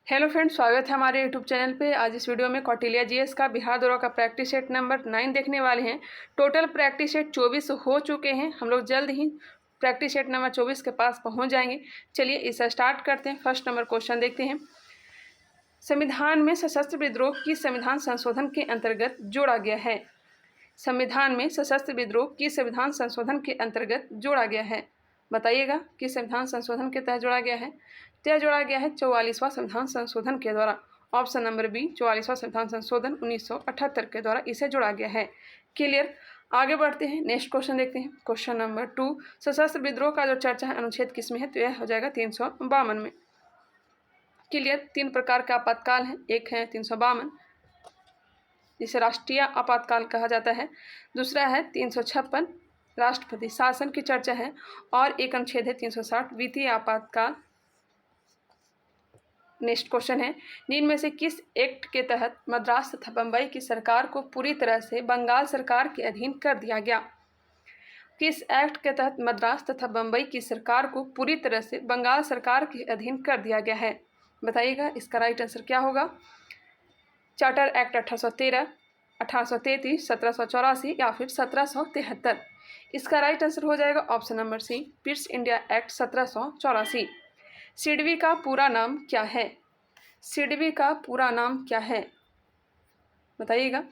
Hello friends, स्वागत है हमारे यूट्यूब चैनल पे। आज इस वीडियो में कौटिल्य जीएस का बिहार दौरा का प्रैक्टिस सेट नंबर 9 देखने वाले हैं। टोटल प्रैक्टिस सेट 24 हो चुके हैं। हम लोग जल्द ही प्रैक्टिस सेट नंबर 24 के पास पहुंच जाएंगे। चलिए इसे स्टार्ट करते हैं। फर्स्ट नंबर क्वेश्चन देखते हैं। संविधान में सशस्त्र विद्रोह की संविधान संशोधन के अंतर्गत जोड़ा गया है। संविधान में सशस्त्र विद्रोह की संविधान संशोधन के अंतर्गत जोड़ा गया है। बताइएगा कि संविधान संशोधन के तहत जोड़ा गया है। तय जोड़ा गया है 44वां संविधान संशोधन के द्वारा। ऑप्शन नंबर बी, 44वां संविधान संशोधन 1978 के द्वारा इसे जोड़ा गया है। क्लियर। आगे बढ़ते हैं, नेक्स्ट क्वेश्चन देखते हैं। क्वेश्चन नंबर 2, सशस्त्र विद्रोह का जो चर्चा है अनुच्छेद किस में है, तो यह हो जाएगा 352 में। क्लियर। 3 प्रकार का आपातकाल है। एक है 352 जिसे राष्ट्रीय आपातकाल कहा जाता है। दूसरा है 356 राष्ट्रपति शासन की चर्चा है। और एक अनुच्छेद है 360 वित्तीय आपातकाल। नेक्स्ट क्वेश्चन है, निम्न में से किस एक्ट के तहत मद्रास तथा बम्बई की सरकार को पूरी तरह से बंगाल सरकार के अधीन कर दिया गया? किस एक्ट के तहत मद्रास तथा बम्बई की सरकार को पूरी तरह से बंगाल सरकार के अधीन कर दिया गया है? बताइएगा इसका राइट आंसर क्या होगा। चार्टर एक्ट 1813, 1833, 1784 या फिर 1773। इसका राइट आंसर हो जाएगा option number C, Pitt's India act 1784। SIDBI का पूरा नाम क्या है? सिडबी का पूरा नाम क्या है? बताइएगा।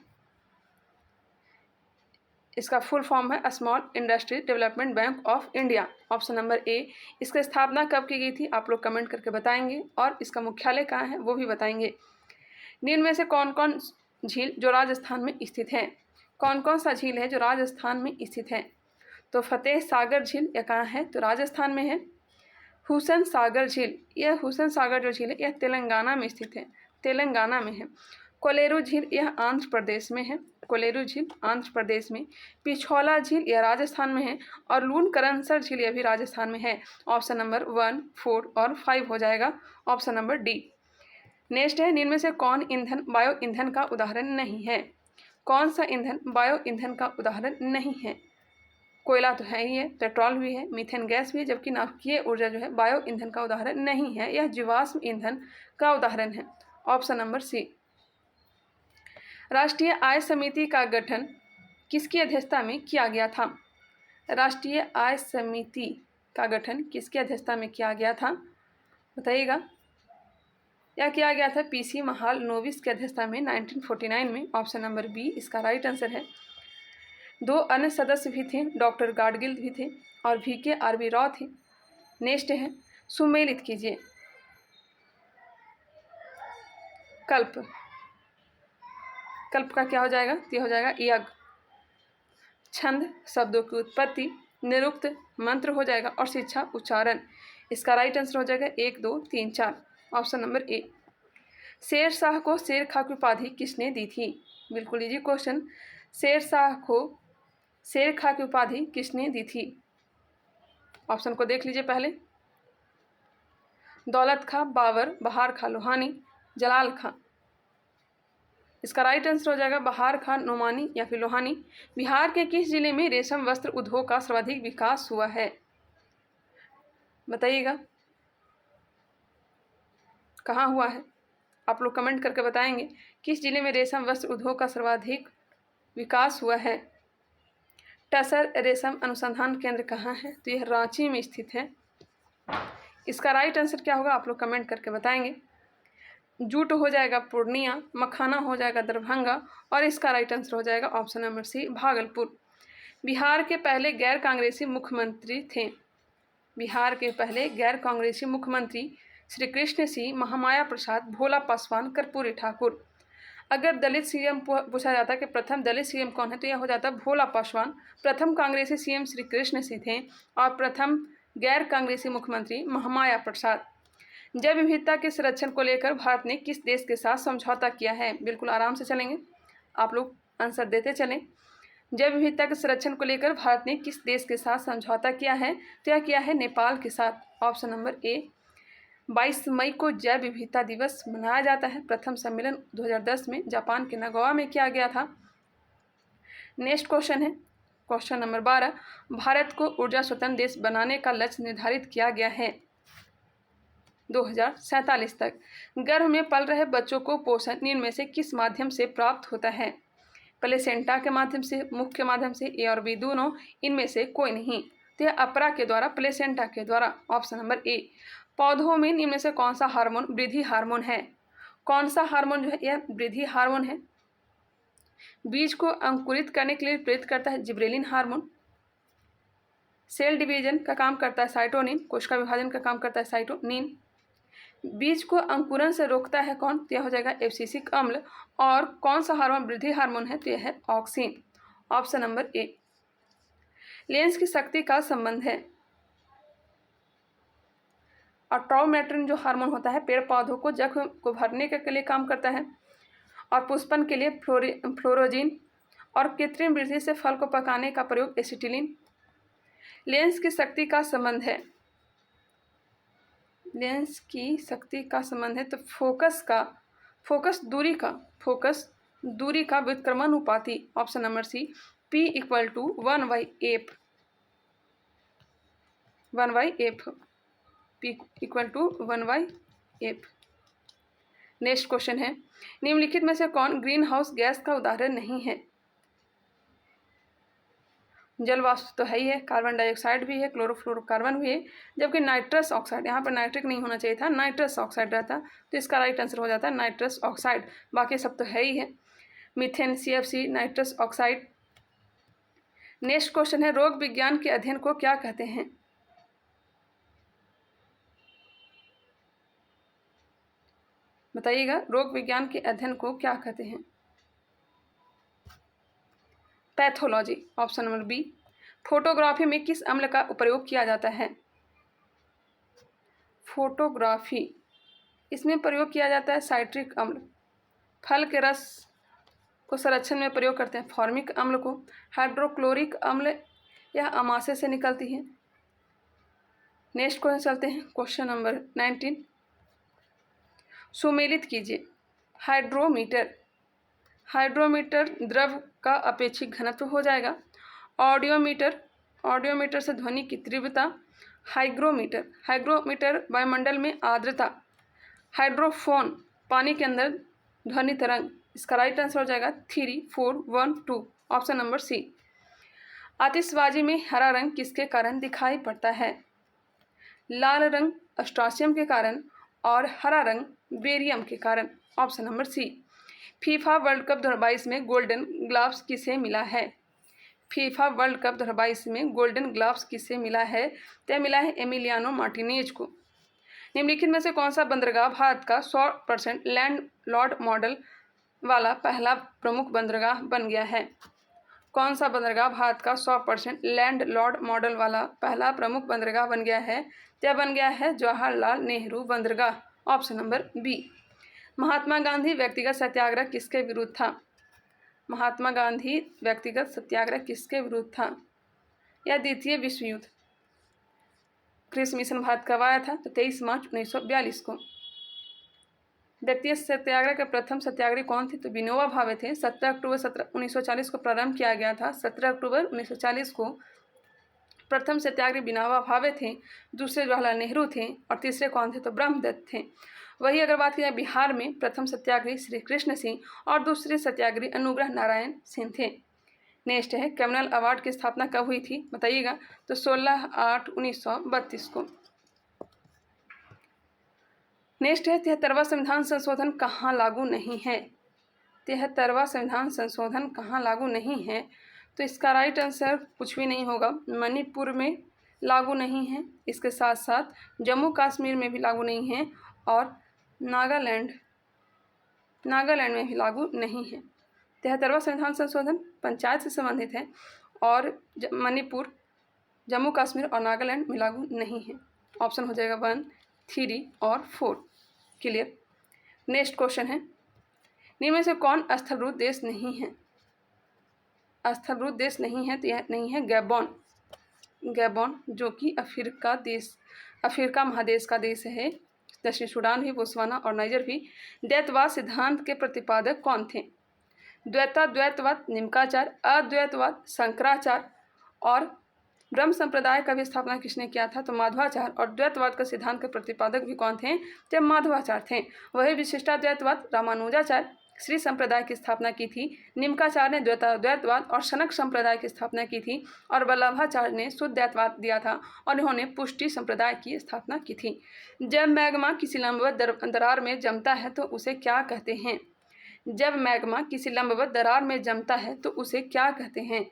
इसका फुल फॉर्म है small industry development bank of India. Option number ए। इसकी स्थापना कब की गई थी आप लोग कमेंट करके बताएंगे। और इसका मुख्यालय कहाँ है वो भी बताएंगे। निम्न में से कौन कौन झील जो राजस्थान में स्थित है? कौन कौन सा झील है जो राजस्थान में स्थित है? तो फतेह सागर झील यह कहाँ है, तो राजस्थान में है। हुसैन सागर झील, यह हुसैन सागर जो झील है यह तेलंगाना में स्थित है, तेलंगाना में है। कोलेरू झील यह आंध्र प्रदेश में है, कोलेरू झील आंध्र प्रदेश में। पिछौला झील यह राजस्थान में है। और लूनकरनसर झील यह भी राजस्थान में है। ऑप्शन नंबर 1, 4 और 5 हो जाएगा ऑप्शन नंबर डी। नेक्स्ट है, निम्न में से कौन ईंधन बायो ईंधन का उदाहरण नहीं है? कौन सा ईंधन बायो ईंधन का उदाहरण नहीं है? कोयला तो है ही है, पेट्रोल भी है, मीथेन गैस भी है, जबकि नाभिकीय ऊर्जा जो है बायो ईंधन का उदाहरण नहीं है, यह जीवाश्म ईंधन का उदाहरण है। Option number C. राष्ट्रीय आय समिति का गठन किसकी अध्यक्षता में किया गया था? राष्ट्रीय आय समिति का गठन किसकी अध्यक्षता में किया गया था? बताइएगा। यह किया गया था पीसी महालनोबिस की अध्यक्षता में 1949 में। ऑप्शन नंबर बी इसका राइट आंसर है। 2 अन्य सदस्य भी थे, डॉक्टर गाडगिल भी थे और VK RB राव थे। नेक्स्ट है, सुमेलित कीजिए। कल्प, कल्प का क्या हो जाएगा, ये हो जाएगा यज्ञ। छंद शब्दों की उत्पत्ति, निरुक्त मंत्र हो जाएगा और शिक्षा उच्चारण। इसका राइट आंसर हो जाएगा 1, 2, 3, 4 ऑप्शन नंबर ए। शेर शाह को शेर खां की उपाधि किसने दी थी? बिल्कुल इजी क्वेश्चन। शेर शाह को शेर खां की उपाधि किसने दी थी? ऑप्शन को देख लीजिए पहले। दौलत खां, बाबर, बहार खां लोहानी, जलाल खां। इसका राइट आंसर हो जाएगा बहार खां नोमानी या फिर लोहानी। बिहार के किस जिले में रेशम वस्त्र उद्योग का सर्वाधिक विकास हुआ है? बताइएगा कहाँ हुआ है, आप लोग कमेंट करके बताएंगे। किस जिले में रेशम वस्त्र उद्योग का सर्वाधिक विकास हुआ है? टसर रेशम अनुसंधान केंद्र कहाँ है, तो यह रांची में स्थित है। इसका राइट आंसर क्या होगा आप लोग कमेंट करके बताएंगे। जूट हो जाएगा पूर्णिया, मखाना हो जाएगा दरभंगा और इसका राइट आंसर हो जाएगा option number C, Bhagalpur. Bihar के पहले गैर कांग्रेसी मुख्यमंत्री थे। बिहार के पहले गैर कांग्रेसी मुख्यमंत्री श्री कृष्ण सिंह, महामाया प्रसाद, भोला पासवान, कर्पूरी ठाकुर। अगर दलित सीएम पूछा जाता कि प्रथम दलित सीएम कौन है, तो यह हो जाता भोला पासवान। प्रथम कांग्रेसी सीएम श्री कृष्ण सिंह थे और प्रथम गैर कांग्रेसी मुख्यमंत्री महामाया प्रसाद। जैव विविधता के संरक्षण को लेकर भारत ने किस देश के साथ समझौता किया है? बिल्कुल आराम से चलेंगे, आप लोग आंसर देते चलें। जैव विविधता के संरक्षण को लेकर भारत ने किस देश के साथ समझौता किया है? तो यह किया है नेपाल के साथ। ऑप्शन नंबर ए। 22 मई को जैव विविधता दिवस मनाया जाता है। प्रथम सम्मेलन 2010 में जापान के नगोया में किया गया था। नेक्स्ट क्वेश्चन है क्वेश्चन नंबर 12, भारत को ऊर्जा स्वतंत्र देश बनाने का लक्ष्य निर्धारित किया गया है। 2047 तक। गर्भ में पल रहे बच्चों को पोषण निम्न में से किस माध्यम से प्राप्त होता है? प्लेसेंटा के माध्यम से, मुख के माध्यम से, ए और बी दोनों, इनमें से कोई नहीं। तो यह अपरा के द्वारा, प्लेसेंटा के द्वारा, ऑप्शन नंबर ए। पौधों में निम्न में से कौन सा हार्मोन वृद्धि हार्मोन है? कौन सा हार्मोन जो है यह वृद्धि हार्मोन है? बीज को अंकुरित करने के लिए प्रेरित करता है जिब्रेलिन हार्मोन। सेल डिवीजन का काम करता है साइटोनिन। कोशिका विभाजन का काम करता है साइटोनिन। बीज को अंकुरन से रोकता है कौन? तो यह हो जाएगा एब्सिसिक अम्ल। और कौन सा हार्मोन वृद्धि हार्मोन है? तो यह है ऑक्सिन, ऑप्शन नंबर ए। लेंस की शक्ति का संबंध है। और ट्राउमेट्रिन जो हार्मोन होता है पेड़ पौधों को जख्म को भरने के लिए काम करता है, और पुष्पन के लिए फ्लोरोजिन, और कृत्रिम वृद्धि से फल को पकाने का प्रयोग एसिटिलीन। लेंस की शक्ति का संबंध है। लेंस की शक्ति का संबंध है तो फोकस दूरी का व्युत्क्रमानुपाती, option number C, P = 1/f, P = 1/f। Next question है, निम्नलिखित में से कौन ग्रीन हाउस गैस का उदाहरण नहीं है? जल वाष्प तो है ही है, कार्बन डाइऑक्साइड भी है, क्लोरोफ्लोरोकार्बन भी है, जबकि नाइट्रस ऑक्साइड, यहाँ पर नाइट्रिक नहीं होना चाहिए था, नाइट्रस ऑक्साइड रहता, तो इसका राइट आंसर हो जाता है नाइट्रस ऑक्साइड। बाकी सब तो है ही है, methane, CFC, nitrous oxide. Next question है, रोग विज्ञान के अध्ययन को क्या कहते हैं? बताइएगा, रोग विज्ञान के अध्ययन को क्या कहते हैं? Pathology, option number B. Photography में किस अम्ल का प्रयोग किया जाता है? फोटोग्राफी, इसमें प्रयोग किया जाता है साइट्रिक अम्ल। फल के रस को संरक्षण में प्रयोग करते हैं फॉर्मिक अम्ल को। हाइड्रोक्लोरिक अम्ल, यह अमाशय से निकलती है। नेक्स्ट क्वेश्चन चलते हैं, क्वेश्चन नंबर 19। सुमेलित कीजिए। हाइड्रोमीटर द्रव का अपेक्षित घनत्व हो जाएगा। ऑडियोमीटर से ध्वनि की तीव्रता। हाइग्रोमीटर वायुमंडल में आर्द्रता। हाइड्रोफोन, पानी के अंदर ध्वनि तरंग। इसका राइट आंसर हो जाएगा 3, 4, 1, 2, ऑप्शन नंबर सी। आतिशबाजी में हरा रंग किसके कारण दिखाई पड़ता है? लाल रंग एस्ट्रोसियम के कारण और हरा रंग बेरियम के कारण, option number C. FIFA world cup 2022 में गोल्डन ग्लव्स किसे मिला है? फीफा वर्ल्ड कप 2022 में गोल्डन ग्लव्स किसे मिला है? तो मिला है एमिलियानो मार्टिनेज को। निम्नलिखित में से कौन सा बंदरगाह भारत का 100% लैंड लॉर्ड मॉडल वाला पहला प्रमुख बंदरगाह बन गया है? कौन सा बंदरगाह भारत का 100% लैंड लॉर्ड मॉडल वाला पहला प्रमुख बंदरगाह बन गया है? यह बन गया है जवाहरलाल नेहरू बंदरगाह, option number B. Mahatma Gandhi व्यक्तिगत सत्याग्रह किसके विरुद्ध था? महात्मा गांधी व्यक्तिगत सत्याग्रह किसके विरुद्ध था? यह द्वितीय विश्व युद्ध। क्रिस मिशन भारत कब आया था? तो 23 मार्च 1942 को। व्यक्तिगत सत्याग्रह के प्रथम सत्याग्रही कौन थे? तो विनोबा भावे थे। 17 अक्टूबर 1940 को प्रारंभ किया गया था। 17 अक्टूबर 1940 को प्रथम सत्याग्रही विनोबा भावे थे, दूसरे जवाहरलाल नेहरू थे, और तीसरे कौन थे? तो ब्रह्मदत्त थे। वही अगर बात की जाए बिहार में, प्रथम सत्याग्रही श्री कृष्ण सिंह और दूसरे सत्याग्रही अनुग्रह नारायण सिंह थे। नेक्स्ट है, कैमनल अवार्ड की स्थापना कब हुई थी? बताइएगा। तो 16/8/1932 को। नेक्स्ट है, 73वां संविधान संशोधन कहाँ लागू नहीं है? 73वां संविधान संशोधन कहाँ लागू नहीं है? तो इसका राइट आंसर कुछ भी नहीं होगा। मणिपुर में लागू नहीं है, इसके साथ साथ जम्मू कश्मीर में भी लागू नहीं है, और नागालैंड में भी लागू नहीं है। 73वां संविधान संशोधन पंचायत से संबंधित है, और मणिपुर, जम्मू कश्मीर और नागालैंड में लागू नहीं है। ऑप्शन हो जाएगा 1, 3 और 4। क्लियर। नेक्स्ट क्वेश्चन है, निम्न में से कौन स्थलरूप देश नहीं है? स्थलरूप देश नहीं है तो यह नहीं है गैबोन, जो कि अफ्रीका महादेश का देश है। दक्षिण सूडान भी, बोत्सवाना और नाइजर भी। द्वैतवाद सिद्धांत के प्रतिपादक कौन थे? द्वैतवाद निम्काचार्य, अद्वैतवाद शंकराचार्य और ब्रह्म संप्रदाय का भी स्थापना किसने किया था? तो माधवाचार्य। और द्वैतवाद का सिद्धांत के प्रतिपादक भी कौन थे? तो माधवाचार्य थे। वही विशिष्टाद्वैतवाद रामानुजाचार्य श्री संप्रदाय की स्थापना की थी। निम्काचार्य ने द्वैतवाद और शनक संप्रदाय की स्थापना की थी और वल्लभाचार्य ने शुद्धद्वैतवाद दिया था और इन्होंने पुष्टि संप्रदाय की स्थापना की थी। जब मैग्मा किसी लंबवत दरार में जमता है तो उसे क्या कहते हैं? जब मैग्मा किसी लंबवत दरार में जमता है तो उसे क्या कहते हैं?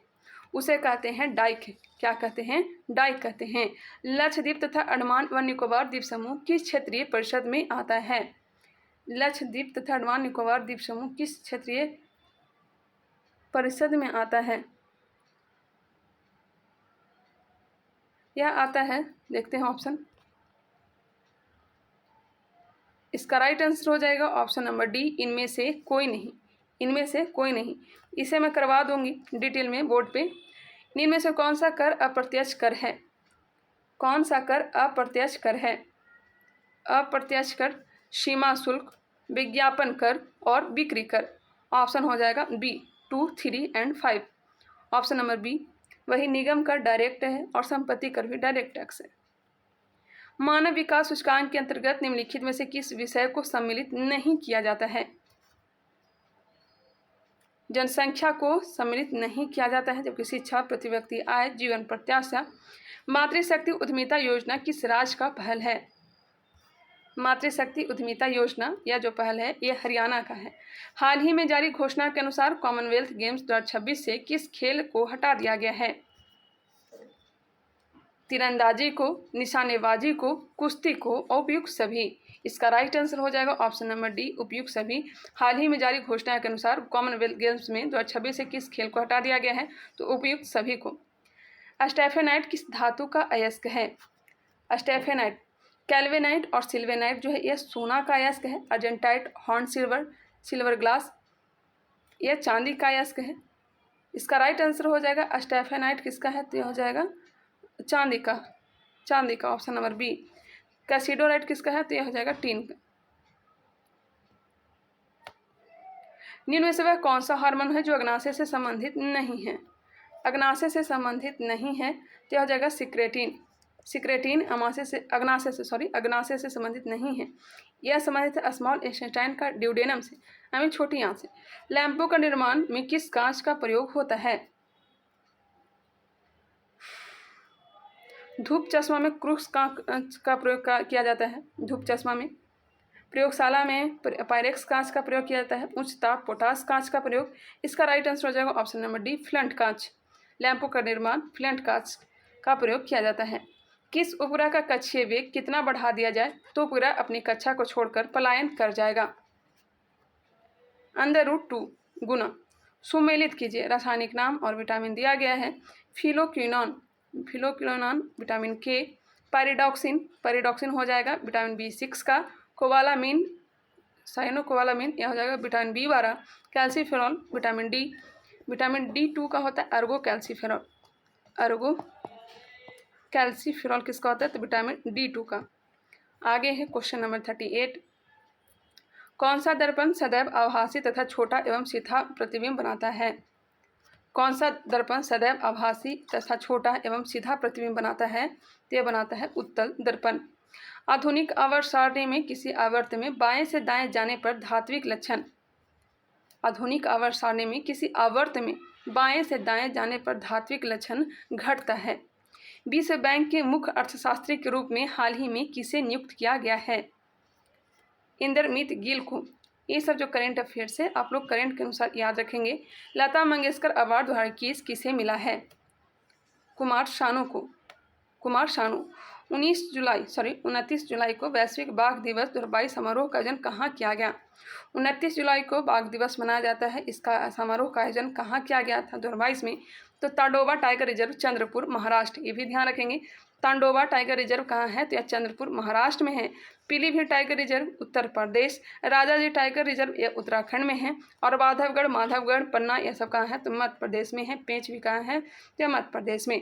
उसे कहते हैं डाइक। क्या कहते हैं? डाइक कहते हैं। लक्षद्वीप तथा अंडमान व निकोबार द्वीप समूह किस क्षेत्रीय परिषद में आता है? लक्षद्वीप तथा अंडमान निकोबार द्वीप समूह किस क्षेत्रीय परिषद में आता है? यह आता है, देखते हैं ऑप्शन। इसका राइट आंसर हो जाएगा ऑप्शन नंबर डी, इनमें से कोई नहीं। इनमें से कोई नहीं। इसे मैं करवा दूंगी डिटेल में बोर्ड पे। इनमें से कौन सा कर अप्रत्यक्ष कर है? कौन सा कर अप्रत्यक्ष कर है? अप्रत्यक्ष कर, सीमा शुल्क, विज्ञापन कर और बिक्री कर। ऑप्शन हो जाएगा B, 2, 3 and 5। Option number B. वही निगम कर डायरेक्ट है और संपत्ति कर भी डायरेक्ट टैक्स है। मानव विकास सूचकांक के अंतर्गत निम्नलिखित में से किस विषय को सम्मिलित नहीं किया जाता है? जनसंख्या को सम्मिलित नहीं किया जाता है, जबकि शिक्षा, प्रति व्यक्ति आय, जीवन प्रत्याशा। मातृशक्ति उद्यमिता योजना किस राज्य का पहल है? मातृशक्ति उद्यमिता योजना यह जो पहल है यह हरियाणा का है। हाल ही में जारी घोषणा के अनुसार कॉमनवेल्थ गेम्स 2026 से किस खेल को हटा दिया गया है? तीरंदाजी को, निशानेबाजी को, कुश्ती को, उपयुक्त सभी। इसका राइट आंसर हो जाएगा ऑप्शन नंबर डी, उपयुक्त सभी। हाल ही में जारी घोषणा के अनुसार कॉमनवेल्थ गेम्स में 2026 से किस खेल को हटा दिया गया है? तो उपयुक्त सभी को। स्टेफेनाइट किस धातु का अयस्क है? स्टेफेनाइट, कैल्वेनाइट और सिल्वेनाइट जो है यह सोना का अयस्क है। Argentite, horn silver, silver glass यह चांदी का अयस्क है। इसका राइट आंसर हो जाएगा स्टेफेनाइट किसका है? तो यह हो जाएगा चांदी का। चांदी का ऑप्शन नंबर बी। कैसिडोराइट किसका है? तो यह हो जाएगा टीन का। निम्न में से वह कौन सा हार्मोन है जो अग्नाशय से संबंधित नहीं है? अग्नाशय से संबंधित नहीं है तो यह हो जाएगा सिक्रेटिन। सिक्रेटिन अग्नाशय से संबंधित नहीं है। यह संबंधित है स्मॉल इंटेस्टाइन का ड्यूडेनम से, यानी छोटी आंत से। लैंपों का निर्माण में किस कांच का प्रयोग होता है? धूप चश्मा में क्रूक्स का प्रयोग किया जाता है। धूप चश्मा में प्रयोगशाला में पायरेक्स कांच का प्रयोग किया जाता है। उच्च ताप पोटास कांच का प्रयोग। इसका राइट आंसर हो जाएगा ऑप्शन नंबर डी, फ्लंट कांच। लैंपों का निर्माण फ्लंट कांच का प्रयोग किया जाता है। किस उपग्रह का कक्षीय वेग कितना बढ़ा दिया जाए तो उपग्रह अपनी कक्षा को छोड़कर पलायन कर जाएगा? √2 गुना। सुमेलित कीजिए। रासायनिक नाम और विटामिन दिया गया है। फिलोक्विनोन, विटामिन के। पैरिडॉक्सिन हो जाएगा विटामिन B6 का। कोबालामीन, साइनोकोबालामीन यह हो जाएगा vitamin B12। Calciferol vitamin D. Vitamin D2 का होता है अर्गो कैल्सीफेरॉल किसका होता है? तो विटामिन D2 का। आगे है क्वेश्चन नंबर 38। कौन सा दर्पण सदैव आभासी तथा छोटा एवं सीधा प्रतिबिंब बनाता है? कौन सा दर्पण सदैव आभासी तथा छोटा एवं सीधा प्रतिबिंब बनाता है? तो यह बनाता है उत्तल दर्पण। आधुनिक आवर्त सारणी में किसी आवर्त में बाएं से दाएं जाने पर धात्विक लक्षण। आधुनिक आवर्त सारणी में किसी आवर्त में बाएं से दाएं जाने पर धात्विक लक्षण घटता है। विश्व बैंक के मुख्य अर्थशास्त्री के रूप में हाल ही में किसे नियुक्त किया गया है? इंद्रमित गिल को। ये सब जो करंट अफेयर्स है आप लोग करंट के अनुसार याद रखेंगे। लता मंगेशकर अवार्ड 2021 किसे मिला है? कुमार शानू को। 29 जुलाई को वैश्विक बाघ दिवस 2022 समारोह का आयोजन कहाँ किया गया? 29 जुलाई को बाघ दिवस मनाया जाता है। इसका समारोह का आयोजन कहाँ किया गया था 2022 में? तो ताडोबा टाइगर रिजर्व, चंद्रपुर, महाराष्ट्र। ये भी ध्यान रखेंगे। तांडोबा टाइगर रिजर्व कहाँ है? तो यह चंद्रपुर, महाराष्ट्र में है। Pilibhit tiger reserve Uttar Pradesh. Rajaji tiger reserve यह उत्तराखंड में है। और माधवगढ़, पन्ना यह सब कहाँ है? तो मध्य प्रदेश में है। पेंच भी कहाँ है? तो मध्य प्रदेश में।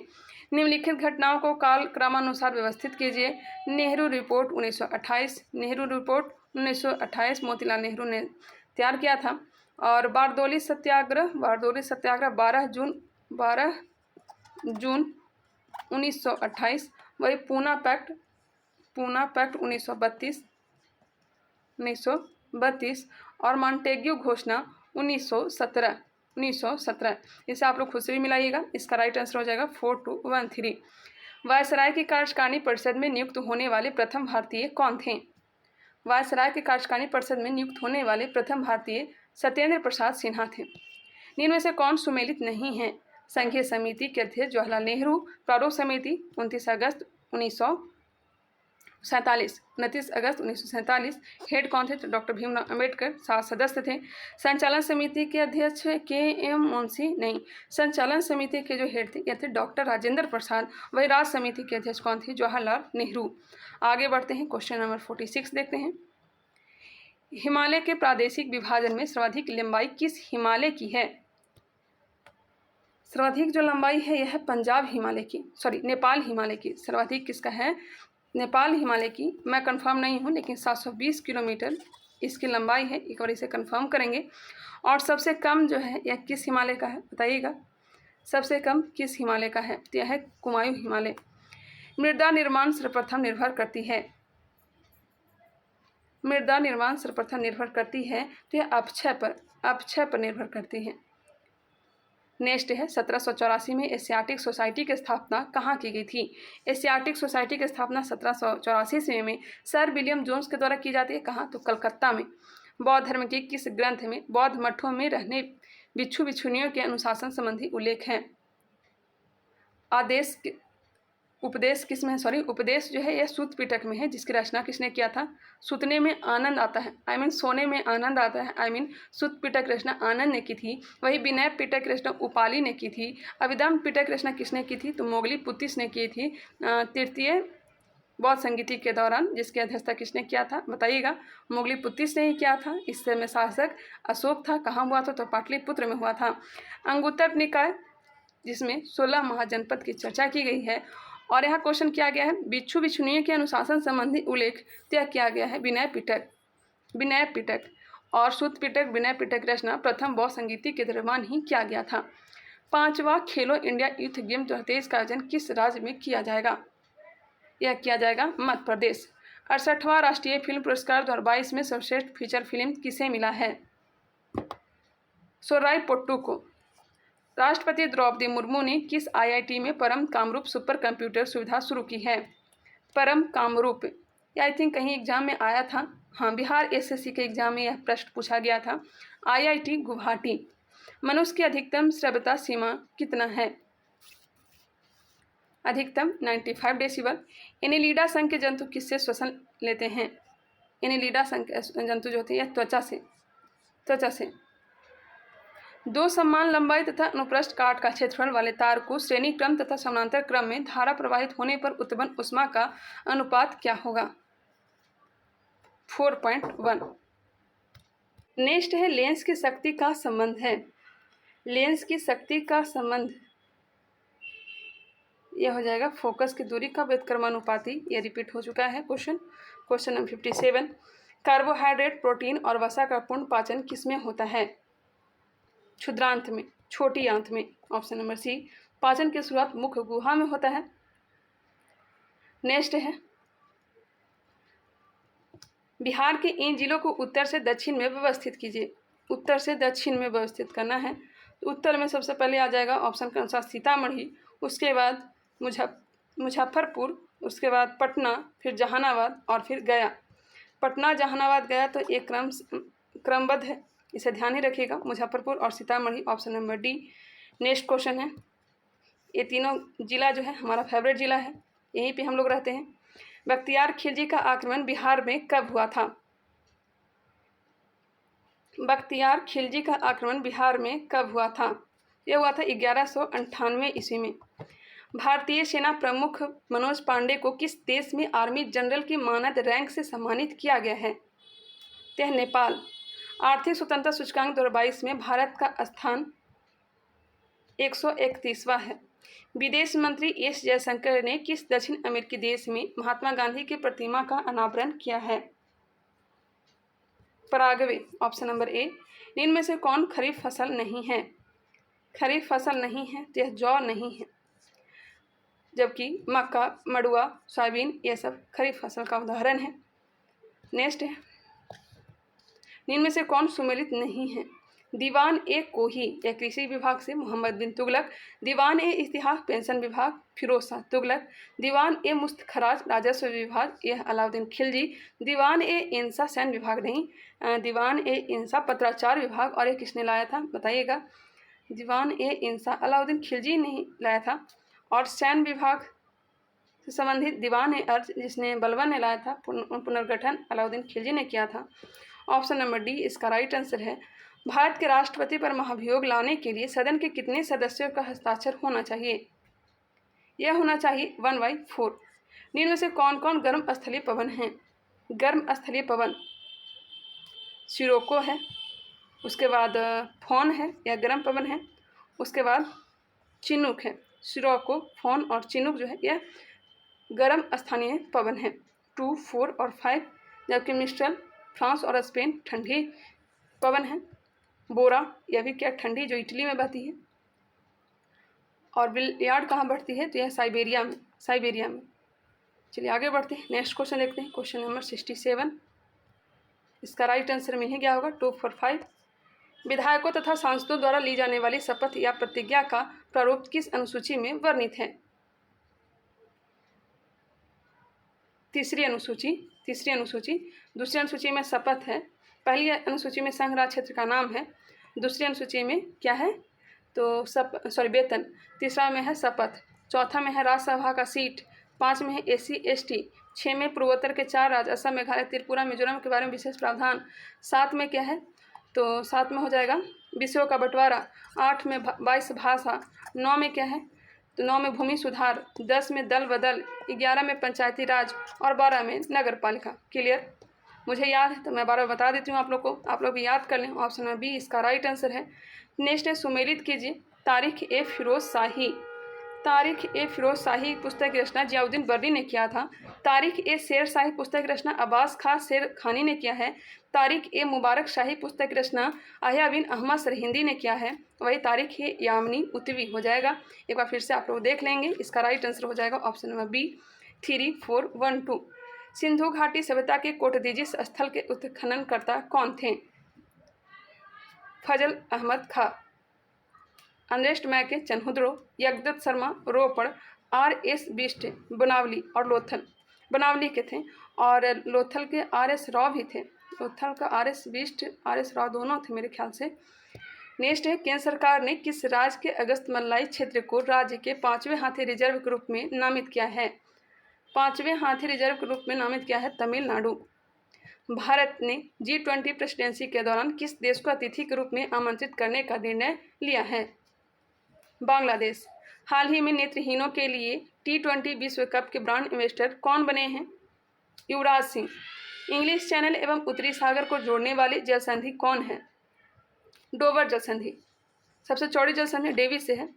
निम्नलिखित घटनाओं को काल क्रमानुसार व्यवस्थित कीजिए। नेहरू रिपोर्ट 1928 मोतीलाल नेहरू ने तैयार किया था। और बारदोली सत्याग्रह 12 जून 1928, वही पूना पैक्ट 1932 और मॉन्टेग्यू घोषणा 1917। इसे आप लोग खुद से भी मिलाइएगा। इसका राइट आंसर हो जाएगा 4213। वायसराय की कार्यकारिणी परिषद में नियुक्त होने वाले प्रथम भारतीय कौन थे? वायसराय की कार्यकारिणी परिषद में नियुक्त होने वाले प्रथम भारतीय सत्येंद्र प्रसाद सिन्हा थे। निम्न में से कौन सुमेलित नहीं है? संघीय समिति के अध्यक्ष जवाहरलाल नेहरू, प्रारूप समिति 29 अगस्त 1947, हेड कौन थे? तो डॉक्टर भीमराव अंबेडकर, 7 सदस्य थे। संचालन समिति के अध्यक्ष के.एम. मुंशी नहीं, संचालन समिति के जो हेड थे ये थे डॉक्टर राजेंद्र प्रसाद। वही राज्य समिति के अध्यक्ष कौन थे? जवाहरलाल नेहरू। आगे बढ़ते हैं, क्वेश्चन नंबर 46 देखते हैं। हिमालय के प्रादेशिक विभाजन में सर्वाधिक लंबाई किस हिमालय की है? सर्वाधिक जो लंबाई है यह है नेपाल हिमालय की। सर्वाधिक किसका है? नेपाल हिमालय की। मैं कंफर्म नहीं हूँ, लेकिन 720 किलोमीटर इसकी लंबाई है। एक बार इसे कंफर्म करेंगे। और सबसे कम जो है यह किस हिमालय का है बताइएगा? सबसे कम किस हिमालय का है? तो यह है कुमायूं हिमालय। मृदा निर्माण सर्वप्रथम निर्भर करती है तो यह अपक्षय पर निर्भर करती है। नेक्स्ट है 1784 में एशियाटिक सोसाइटी की स्थापना कहाँ की गई थी? एशियाटिक सोसाइटी की स्थापना 1784 ईस्वी में सर विलियम जोन्स के द्वारा की जाती है। कहाँ? तो कलकत्ता में। बौद्ध धर्म के किस ग्रंथ में बौद्ध मठों में रहने भिक्षु भिक्षुणियों के अनुशासन संबंधी उल्लेख है? उपदेश जो है यह सूत पिटक में है, जिसकी रचना किसने किया था? सूतने में आनंद आता है, सोने में आनंद आता है, सूत पिटक रचना आनंद ने की थी। वही विनय पिटक रचना उपाली ने की थी। अभिधम पिटक रचना किसने की थी? तो मोगलीपुत्तिस ने की थी तृतीय बौद्ध संगीति के दौरान, जिसकी अध्यक्षता किसने किया था बताइएगा? मोगलीपुत्तिस ने ही किया था। इस समय शासक अशोक था। कहाँ हुआ था? तो पाटलिपुत्र में हुआ था। अंगुत्तर निकाय, जिसमें 16 महाजनपद की चर्चा की गई है। और यहाँ क्वेश्चन किया गया है भिक्षु भिक्षुणियों के अनुशासन संबंधी उल्लेख तय किया गया है विनय पिटक और सूत पिटक विनय पिटक रचना प्रथम बौद्ध संगीति के दरमियान ही किया गया था। 5वां खेलो इंडिया यूथ गेम 2023 का आयोजन किस राज्य में किया जाएगा? यह किया जाएगा मध्य प्रदेश। 68वां राष्ट्रीय फिल्म पुरस्कार 2022 में सर्वश्रेष्ठ फीचर फिल्म किसे मिला है? सोराई पोट्टू को। राष्ट्रपति द्रौपदी मुर्मू ने किस आईआईटी में परम कामरूप सुपर कंप्यूटर सुविधा शुरू की है? परम कामरूप, आई थिंक कहीं एग्जाम में आया था। हाँ, बिहार एसएससी के एग्जाम में यह प्रश्न पूछा गया था। आईआईटी गुवाहाटी। मनुष्य की अधिकतम श्रव्यता सीमा कितना है? अधिकतम 95 डेसिबल। एनेलिडा संघ के जंतु किससे श्वसन लेते हैं? एनेलिडा संघ के जंतु जो होते हैं त्वचा से। 2 समान लंबाई तथा अनुप्रस्थ काट का क्षेत्रफल वाले तार को श्रेणी क्रम तथा समानांतर क्रम में धारा प्रवाहित होने पर उत्पन्न ऊष्मा का अनुपात क्या होगा? 4.1। नेक्स्ट है लेंस की शक्ति का संबंध है। लेंस की शक्ति का संबंध यह हो जाएगा फोकस की दूरी का व्युत्क्रमानुपाती। यह रिपीट हो चुका है क्वेश्चन नंबर 57। कार्बोहाइड्रेट, प्रोटीन और वसा का पूर्ण पाचन किसमें होता है? क्षुद्रांत में, छोटी आंत में। Option number C. पाचन की शुरुआत मुख्य गुहा में होता है। नेक्स्ट है बिहार के इन जिलों को उत्तर से दक्षिण में व्यवस्थित कीजिए। उत्तर से दक्षिण में व्यवस्थित करना है तो उत्तर में सबसे पहले आ जाएगा ऑप्शन के अनुसार सीतामढ़ी, उसके बाद मुजफ्फरपुर, उसके बाद पटना, फिर जहानाबाद और फिर गया। पटना, जहानाबाद, गया तो एक क्रमबद्ध है, इसे ध्यान ही रखिएगा। मुजफ्फरपुर और Sitamarhi, option number D. Next question है, ये तीनों जिला जो है हमारा फेवरेट जिला है, यहीं पे हम लोग रहते हैं। बख्तियार खिलजी का आक्रमण बिहार में कब हुआ था? बख्तियार खिलजी का आक्रमण बिहार में कब हुआ था? यह हुआ था 1198 ईस्वी में। भारतीय सेना प्रमुख मनोज पांडे को किस देश में आर्मी जनरल की मानद रैंक से सम्मानित किया गया है? यह नेपाल। आर्थिक स्वतंत्रता सूचकांक 2022 में भारत का स्थान 131वां है। विदेश मंत्री एस जयशंकर ने किस दक्षिण अमेरिकी देश में महात्मा गांधी की प्रतिमा का अनावरण किया है? पराग्वे, ऑप्शन नंबर ए। इनमें में से कौन खरीफ फसल नहीं है? खरीफ फसल नहीं है तो यह जौ नहीं है। जबकि मक्का, मड़ुआ, सोयाबीन ये सब खरीफ फसल का उदाहरण है। नेक्स्ट है, निम्न में से कौन सुमेलित नहीं है? दीवान ए कोही या कृषि विभाग से मोहम्मद बिन तुगलक, दीवान ए इतिहास पेंशन विभाग फिरोज शाह तुगलक, दीवान ए मुस्तखराज राजस्व विभाग यह अलाउद्दीन खिलजी, दीवान ए इंसा सैन्य विभाग नहीं, दीवान ए इंसा पत्राचार विभाग। और ये किसने लाया था बताइएगा? दीवान ए इंसा अलाउद्दीन खिलजी ने लाया था। और सैन्य विभाग से संबंधित दीवान ए अर्ज जिसने बलबन ने लाया था, पुनर्गठन अलाउद्दीन खिलजी ने किया था। ऑप्शन नंबर डी इसका राइट आंसर है। भारत के राष्ट्रपति पर महाभियोग लाने के लिए सदन के कितने सदस्यों का हस्ताक्षर होना चाहिए? यह होना चाहिए 1/4। निम्न में से कौन कौन गर्म स्थलीय पवन हैं? गर्म स्थलीय पवन सिरोको है, उसके बाद फोन है या गर्म पवन है, उसके बाद चिनूक है। सिरोको, फोन और चिनूक जो है यह गर्म स्थानीय पवन है 2, 4 और 5। जबकि मिस्ट्रल फ्रांस और स्पेन ठंडी पवन है। बोरा यह भी क्या ठंडी जो इटली में बहती है। और बिलयार्ड कहाँ बढ़ती है? तो यह साइबेरिया में। चलिए आगे बढ़ते हैं, नेक्स्ट क्वेश्चन देखते हैं। क्वेश्चन नंबर 67, इसका राइट आंसर में ही क्या होगा? 2, 4, 5। विधायकों तथा सांसदों द्वारा ली जाने वाली शपथ या प्रतिज्ञा का प्रारूप किस अनुसूची में वर्णित है? तीसरी अनुसूची। दूसरी अनुसूची में शपथ है, पहली अनुसूची में संघ राज्य क्षेत्र का नाम है, दूसरी अनुसूची में क्या है? तो वेतन, तीसरा में है शपथ, चौथा में है राज्यसभा का सीट, 5 में है SC ST, 6 में पूर्वोत्तर के 4 राज्य असम, मेघालय, त्रिपुरा, मिजोरम के बारे में विशेष प्रावधान, 7 में क्या है? तो 7 में हो जाएगा विषयों का बंटवारा, 8 में 22 भाषा, 9 में क्या है? तो 9 में भूमि सुधार, 10 में दल बदल, 11 में पंचायती राज और 12 में नगर पालिका। क्लियर? मुझे याद है तो मैं 12 बता देती हूँ आप लोग को, आप लोग भी याद कर लें। ऑप्शन नंबर बी इसका राइट आंसर है। नेक्स्ट है, सुमेलित कीजिए। तारीख ए फिरोज शाही पुस्तक की रचना जियाउद्दीन बर्नी ने किया था। तारीख ए शेर शाही पुस्तक की रचना अब्बास खां शेर खानी ने किया है। तारीख ए मुबारक शाही पुस्तक की रचना अहिया बिन अहमद सरहिंदी ने किया है। वही तारीख ए यामनी उतवी हो जाएगा। एक बार फिर से आप लोग देख लेंगे, इसका राइट आंसर हो जाएगा ऑप्शन नंबर बी 3, 4, 1, 2। सिंधु घाटी सभ्यता के कोटदीजिस स्थल के उत्खननकर्ता कौन थे? फजल अहमद खां, अनरेस्ट मैके चन्हुद्रो, यज्ञदत्त शर्मा रोपड़, RS बिष्ट बनावली और लोथल, बनावली के थे। और लोथल के RS राव भी थे। लोथल का RS बिष्ट, RS राव दोनों थे मेरे ख्याल से। नेक्स्ट है, केंद्र सरकार ने किस राज्य के अगस्त मल्लाई क्षेत्र को राज्य के 5वें हाथी रिजर्व के रूप में नामित किया है? 5वें हाथी रिजर्व के रूप में नामित किया है तमिलनाडु। भारत ने G20 प्रेसिडेंसी के दौरान किस देश को अतिथि के रूप में आमंत्रित करने का निर्णय लिया है? बांग्लादेश। हाल ही में नेत्रहीनों के लिए T20 विश्व कप के ब्रांड एम्बेसडर कौन बने हैं? युवराज सिंह। इंग्लिश चैनल एवं उत्तरी सागर को जोड़ने वाली जल संधि कौन है? डोवर जल संधि। सबसे चौड़ी जल संधि डेविस से है,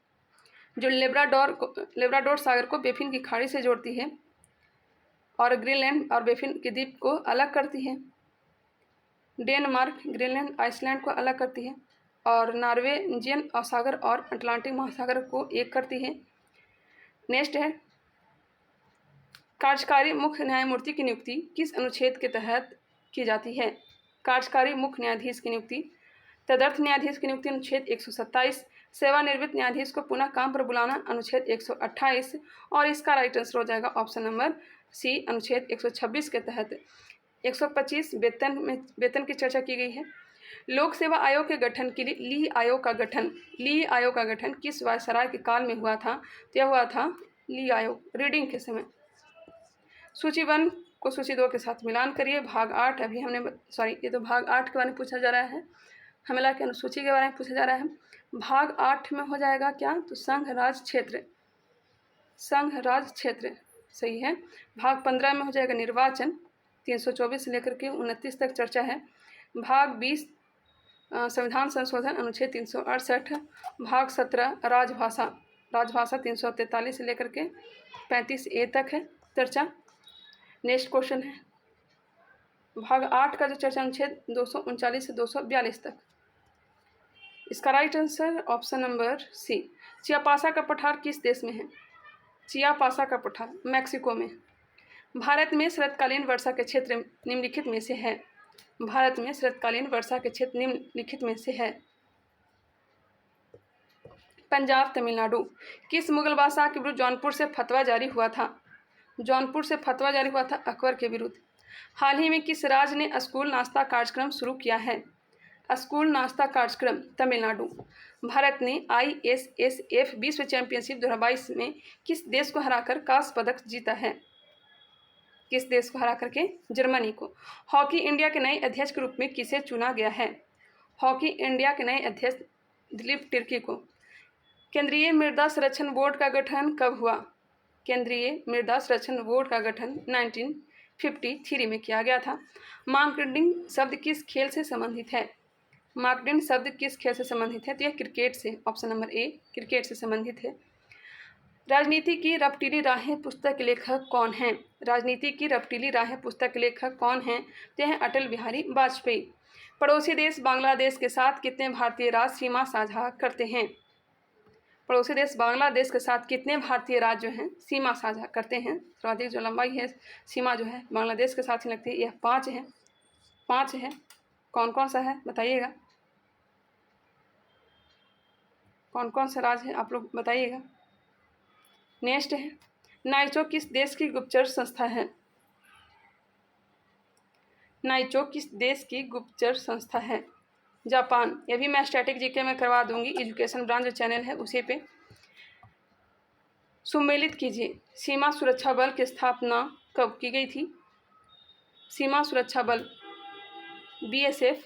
जो लेब्राडोर सागर को बेफिन की खाड़ी से जोड़ती है और ग्रीनलैंड और बेफिन के द्वीप को अलग करती है। डेनमार्क, ग्रीनलैंड, आइसलैंड को अलग करती है और नॉर्वेजियन सागर और अटलांटिक महासागर को एक करती है। नेक्स्ट है, कार्यकारी मुख्य न्यायमूर्ति की नियुक्ति किस अनुच्छेद के तहत की जाती है? कार्यकारी मुख्य न्यायाधीश की नियुक्ति, तदर्थ न्यायाधीश की नियुक्ति अनुच्छेद 127, सेवानिवृत्त न्यायाधीश को पुनः काम पर बुलाना अनुच्छेद 128 और इसका राइट आंसर हो जाएगा ऑप्शन नंबर सी अनुच्छेद 126 के तहत। 125 वेतन की चर्चा की गई है। लोक सेवा आयोग के गठन के लिए ली आयोग का गठन किस वायसराय के काल में हुआ था? तो यह हुआ था ली आयोग रीडिंग के समय। सूची 1 को सूची 2 के साथ मिलान करिए। भाग 8 अभी हमने ये तो भाग 8 के बारे में पूछा जा रहा है, हमेला की अनुसूची के बारे में पूछा जा रहा है। भाग 8 में हो जाएगा क्या? तो संघ राज क्षेत्र सही है। भाग 15 में हो जाएगा निर्वाचन, 324 से लेकर के 29 तक चर्चा है। भाग 20 संविधान संशोधन अनुच्छेद 368। भाग 17 राजभाषा 343 से लेकर के 35A तक है चर्चा। नेक्स्ट क्वेश्चन है भाग 8 का जो चर्चा अनुच्छेद 239 से 242 तक। इसका right answer option number C. Chiapas का पठार किस देश में है? चियापासा का पठार मैक्सिको में। भारत में शरतकालीन वर्षा के क्षेत्र निम्नलिखित में से है। भारत में शरतकालीन वर्षा के क्षेत्र निम्नलिखित में से है। पंजाब, तमिलनाडु। किस मुगल बादशाह के विरुद्ध जौनपुर से फतवा जारी हुआ था? जौनपुर से फतवा जारी हुआ था अकबर के विरुद्ध। हाल ही में किस राज्य ने स्कूल नाश्ता कार्यक्रम शुरू किया है? स्कूल नाश्ता कार्यक्रम तमिलनाडु। भारत ने ISSF विश्व चैंपियनशिप 2022 में किस देश को हराकर कांस्य पदक जीता है? किस देश को हरा करके? जर्मनी को। हॉकी इंडिया के नए अध्यक्ष के रूप में किसे चुना गया है? हॉकी इंडिया के नए अध्यक्ष दिलीप तिर्की को। केंद्रीय मृदा संरक्षण बोर्ड का गठन कब हुआ? केंद्रीय मृदा संरक्षण बोर्ड का गठन 1953 में किया गया था। मार्केटिंग शब्द किस खेल से संबंधित है? मार्केटिंग शब्द किस खेल से संबंधित है? तो यह क्रिकेट से, ऑप्शन नंबर ए क्रिकेट से संबंधित है। राजनीति की रपटीली राहें पुस्तक के लेखक कौन हैं? राजनीति की रपटीली राहें पुस्तक के लेखक कौन हैं? तो हैं अटल बिहारी वाजपेयी। पड़ोसी देश बांग्लादेश के साथ कितने भारतीय राज्य सीमा साझा करते हैं? पड़ोसी देश बांग्लादेश के साथ कितने भारतीय राज्य जो हैं सीमा साझा करते हैं? सर्वाधिक जो लंबाई है सीमा जो है बांग्लादेश के साथ ही लगती है, यह 5 है। 5 है। कौन कौन सा है बताइएगा? कौन कौन सा राज्य है आप लोग बताइएगा? नेक्स्ट है नाइचो किस देश की गुप्तचर संस्था है? नाइचो किस देश की गुप्तचर संस्था है? जापान। ये भी मैं स्टैटिक जीके में करवा दूंगी, एजुकेशन ब्रांच जो चैनल है उसी पे। सुमेलित कीजिए, सीमा सुरक्षा बल की स्थापना कब की गई थी? सीमा सुरक्षा बल BSF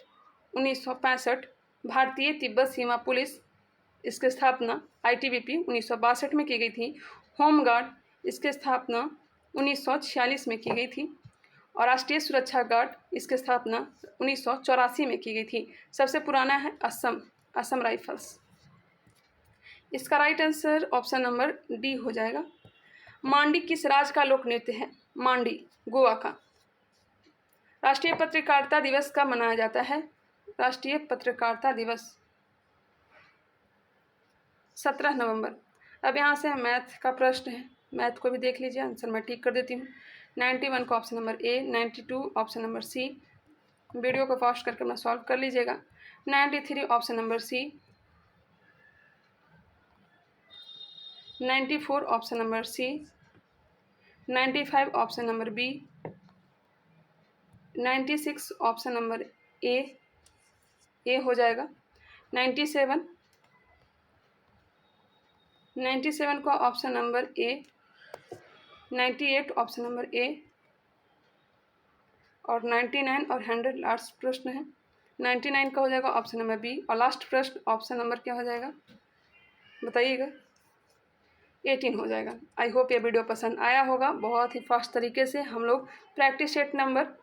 1965। भारतीय तिब्बत सीमा पुलिस, इसकी स्थापना ITBP 1962 में की गई थी। होमगार्ड, इसकी स्थापना 1946 में की गई थी। और राष्ट्रीय सुरक्षा गार्ड, इसकी स्थापना 1984 में की गई थी। सबसे पुराना है असम राइफल्स। इसका right answer option number D हो जाएगा। मांडी किस राज्य का लोक नृत्य है? मांडी गोवा का। राष्ट्रीय पत्रकारिता दिवस कब मनाया जाता है? राष्ट्रीय पत्रकारिता दिवस 17 नवंबर। अब यहाँ से मैथ का प्रश्न है, मैथ को भी देख लीजिए, आंसर मैं ठीक कर देती हूँ। 91 का option number A, 92 option number C. Video को फास्ट करके अपना सॉल्व कर लीजिएगा। 93 option number C, 94 option number C, 95 option number B, 96 option number A हो जाएगा। 97 का option number A, 98 option number A और 99 और 100 लास्ट प्रश्न है। 99 का हो जाएगा ऑप्शन नंबर बी और लास्ट प्रश्न ऑप्शन नंबर क्या हो जाएगा बताइएगा? 18 हो जाएगा। आई होप ये वीडियो पसंद आया होगा। बहुत ही फास्ट तरीके से हम लोग प्रैक्टिस सेट नंबर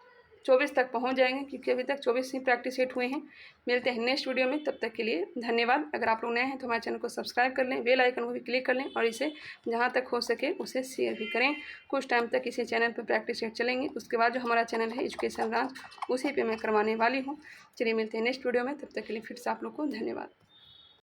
24 तक पहुंच जाएंगे, क्योंकि अभी तक 24 ही प्रैक्टिस सेट हुए हैं। मिलते हैं नेक्स्ट वीडियो में, तब तक के लिए धन्यवाद। अगर आप लोग नए हैं तो हमारे चैनल को सब्सक्राइब कर लें, बेल आइकन को भी क्लिक कर लें और इसे जहां तक हो सके उसे शेयर भी करें। कुछ टाइम तक इसी चैनल पर प्रैक्टिस सेट चलेंगे, उसके बाद जो हमारा चैनल है एजुकेशन ब्रांच, उसी पर मैं करवाने वाली हूँ। चलिए मिलते हैं नेक्स्ट वीडियो में, तब तक के लिए फिर से आप लोग को धन्यवाद।